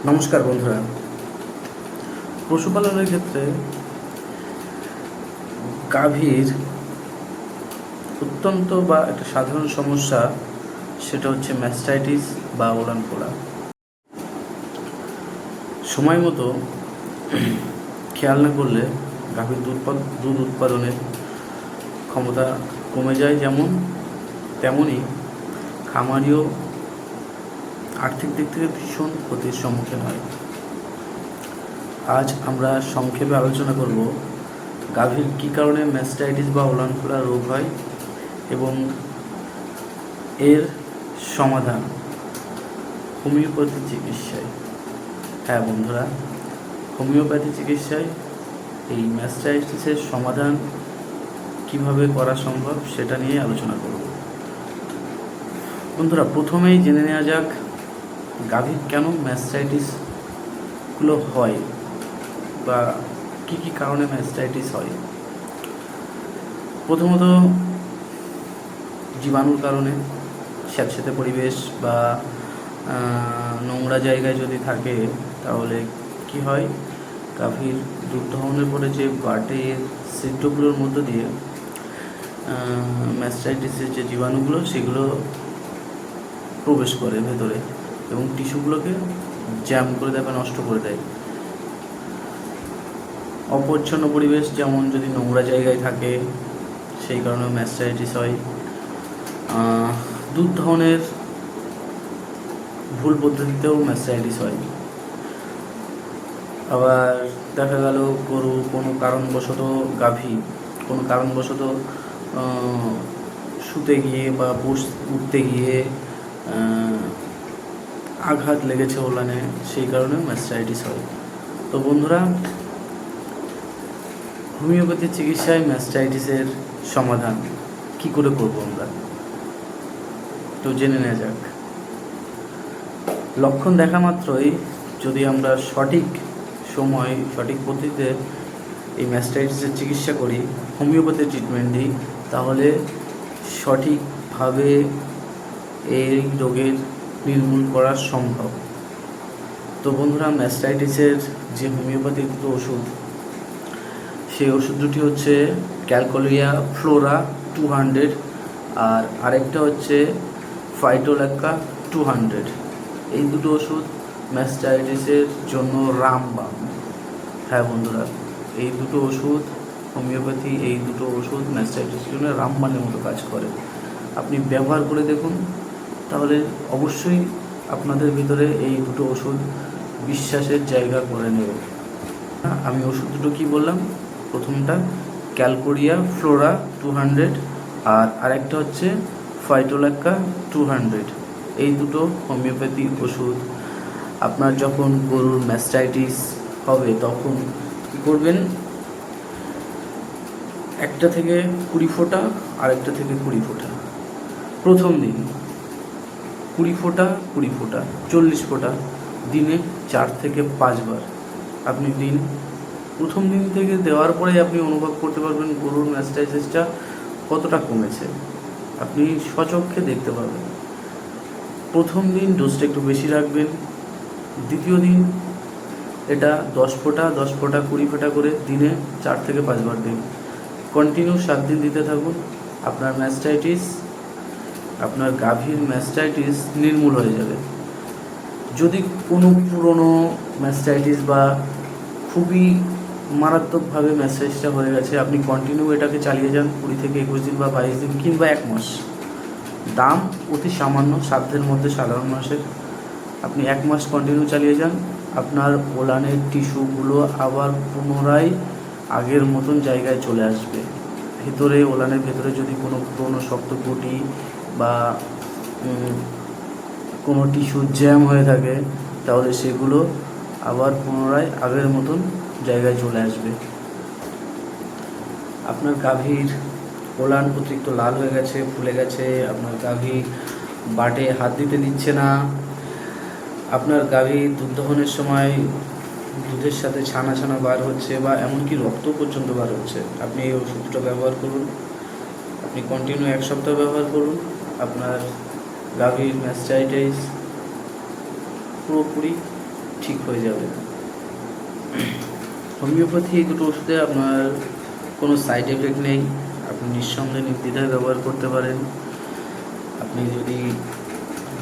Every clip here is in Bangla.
নমস্কার বন্ধুরা। পশুপালনের ক্ষেত্রে গাভীর অত্যন্ত বা একটা সাধারণ সমস্যা, সেটা হচ্ছে ম্যাস্টাইটিস বা ওলান পোলা। সময় মতো খেয়াল না করলে গাভীর দুধ উৎপাদনের ক্ষমতা কমে যায়, তেমনই খামারিও আর্থিক দিক থেকে ভীষণ ক্ষতির সম্মুখীন হয়। আজ আমরা সংক্ষেপে আলোচনা করব গাভীর কী কারণে ম্যাস্টাইটিস বা ওলান পোলা রোগ হয় এবং এর সমাধান হোমিওপ্যাথি চিকিৎসায়। হ্যাঁ বন্ধুরা, হোমিওপ্যাথি চিকিৎসায় এই ম্যাস্টাইটিসের সমাধান কিভাবে করা সম্ভব সেটা নিয়ে আলোচনা করব। বন্ধুরা, প্রথমেই জেনে নেওয়া যাক গাভীর কেন ম্যাস্টাইটিসগুলো হয় বা কী কী কারণে ম্যাস্টাইটিস হয়। প্রথমত জীবাণুর কারণে, স্যাঁতসেঁতে পরিবেশ বা নোংরা জায়গায় যদি থাকে তাহলে কি হয়, গাভীর দুধ দহনের পরে যে বাটের ছিদ্রগুলোর মধ্য দিয়ে ম্যাস্টাইটিসের যে জীবাণুগুলো সেগুলো প্রবেশ করে ভেতরে এবং টিস্যুগুলোকে জ্যাম করে দেয় বা নষ্ট করে দেয়। অপরিচ্ছন্ন পরিবেশ, যেমন যদি নোংরা জায়গায় থাকে সেই কারণে ম্যাস্টাইটিস হয়। দুধ দহনের ভুল পদ্ধতিতেও ম্যাস্টাইটিস হয়। আবার দেখা গেল গরু গাভী কোনো কারণবশত শুতে গিয়ে বা উঠতে গিয়ে আঘাত লেগেছে ওলানে, সেই কারণে ম্যাস্টাইটিস হয়। তো বন্ধুরা, হোমিওপ্যাথি চিকিৎসায় ম্যাস্টাইটিসের সমাধান কি করে করব আমরা, তো জেনে নেওয়া যাক। লক্ষণ দেখা মাত্রই যদি আমরা সঠিক সময় সঠিক পদ্ধতিতে এই ম্যাস্টাইটিসের চিকিৎসা করি, হোমিওপ্যাথি ট্রিটমেন্ট দিই, তাহলে সঠিকভাবে এই রোগের নির্মূল করা সম্ভব। তো বন্ধুরা, ম্যাস্টাইটিসের যে হোমিওপ্যাথি দুটো ওষুধ, সেই ওষুধ দুটি হচ্ছে ক্যালকোলিয়া ফ্লোরা 200 আর আরেকটা হচ্ছে ফাইটোল্যাক্কা 200। এই দুটো ওষুধ ম্যাস্টাইটিসের জন্য রামবাণ। হ্যাঁ বন্ধুরা, এই দুটো ওষুধ হোমিওপ্যাথি, এই দুটো ওষুধ ম্যাস্টাইটিসের জন্য রামবাণের মতো কাজ করে। আপনি ব্যবহার করে দেখুন, তাহলে অবশ্যই আপনাদের ভিতরে এই দুটো ওষুধ বিশ্বাসের জায়গা করে নেবে। আমি ওষুধ দুটো কী বললাম, প্রথমটা ক্যালকোলিয়া ফ্লোরা 200 আর আরেকটা হচ্ছে ফাইটোল্যাক্কা 200। এই দুটো হোমিওপ্যাথি ওষুধ। আপনার যখন গরুর ম্যাস্টাইটিস হবে তখন কী করবেন, একটা থেকে 20 ফোঁটা, আরেকটা থেকে 20 ফোঁটা। প্রথম দিন 20 ফোঁটা 40 ফোঁটা, দিনে 4 থেকে 5 বার আপনি দিন। প্রথম দিন থেকে দেওয়ার পরে আপনি অনুভব করতে পারবেন গরুর ম্যাস্টাইটিসটা কতটা কমেছে, আপনি স্বচক্ষে দেখতে পাবেন। প্রথম দিন ডোজটা একটু বেশি রাখবেন। দ্বিতীয় দিন এটা 10 ফোঁটা 20 ফোঁটা করে দিনে 4 থেকে 5 বার দিন। কন্টিনিউ 7 দিন দিতে থাকুন। আপনার গাভীর ম্যাস্টাইটিস নির্মূল হয়ে যাবে। যদি কোনো পুরনো ম্যাস্টাইটিস বা খুবই মারাত্মকভাবে ম্যাস্টাইটিসটা হয়ে গেছে, আপনি কন্টিনিউ এটাকে চালিয়ে যান 20 থেকে 21 দিন বা 22 দিন কিংবা 1 মাস। দাম অতি সামান্য, সাধ্যের মধ্যে সাধারণ মানুষের। আপনি 1 মাস কন্টিনিউ চালিয়ে যান, আপনার ওলানের টিস্যুগুলো আবার পুনরায় আগের মতন জায়গায় চলে আসবে। ওলানের ভেতরে যদি কোনো পুরনো শক্ত গুটি বা কোনো টিস্যু জ্যাম হয়ে থাকে, তাহলে সেগুলো আবার পুনরায় আগের মতন জায়গায় চলে আসবে। আপনার গাভীর ওলান অতিরিক্ত লাল হয়ে গেছে, ফুলে গেছে, আপনার গাভী বাটে হাত দিতে দিচ্ছে না, আপনার গাভী দুধ দহনের সময় দুধের সাথে ছানা ছানা বার হচ্ছে বা এমনকি রক্ত পর্যন্ত বার হচ্ছে, আপনি এই ওষুধটা ব্যবহার করুন। আপনি কন্টিনিউ 1 সপ্তাহ ব্যবহার করুন। আপনার গাভীর ম্যাস্টাইটিস পুরোপুরি ঠিক হয়ে যাবে। হোমিওপ্যাথি এই দুটো ওষুধে আপনার কোনো সাইড এফেক্ট নেই, আপনি নিঃসন্দেহে নির্দ্বিধায় ব্যবহার করতে পারেন। আপনি যদি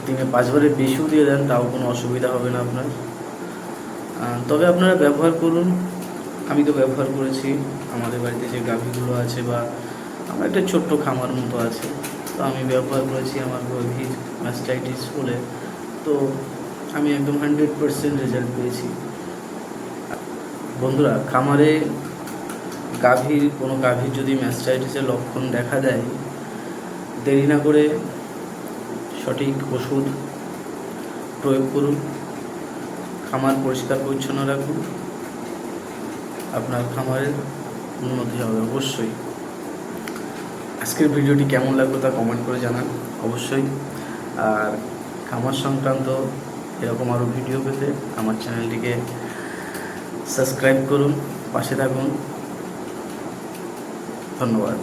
দিনে 5 বারের বেশিও দিয়ে দেন তাও কোনো অসুবিধা হবে না আপনার। তবে আপনারা ব্যবহার করুন। আমি তো ব্যবহার করেছি, আমাদের বাড়িতে যে গাভীগুলো আছে বা আমার একটা ছোট্ট খামার মতো আছে, তো আমি ব্যবহার করেছি আমার গভীর ম্যাস্টাইটিস হলে, তো আমি একদম 100% রেজাল্ট পেয়েছি। বন্ধুরা, খামারে কোনো গাভীর যদি ম্যাস্টাইটিসের লক্ষণ দেখা দেয়, দেরি না করে সঠিক ওষুধ প্রয়োগ করুন, খামার পরিষ্কার পরিচ্ছন্ন রাখুন, আপনার খামারের উন্নতি হবে অবশ্যই। আজকের ভিডিওটি কেমন লাগলো তা কমেন্ট করে জানান অবশ্যই। আর খামার সংক্রান্ত এরকম আরও ভিডিও পেতে আমার চ্যানেলটিকে সাবস্ক্রাইব করুন, পাশে থাকুন। ধন্যবাদ।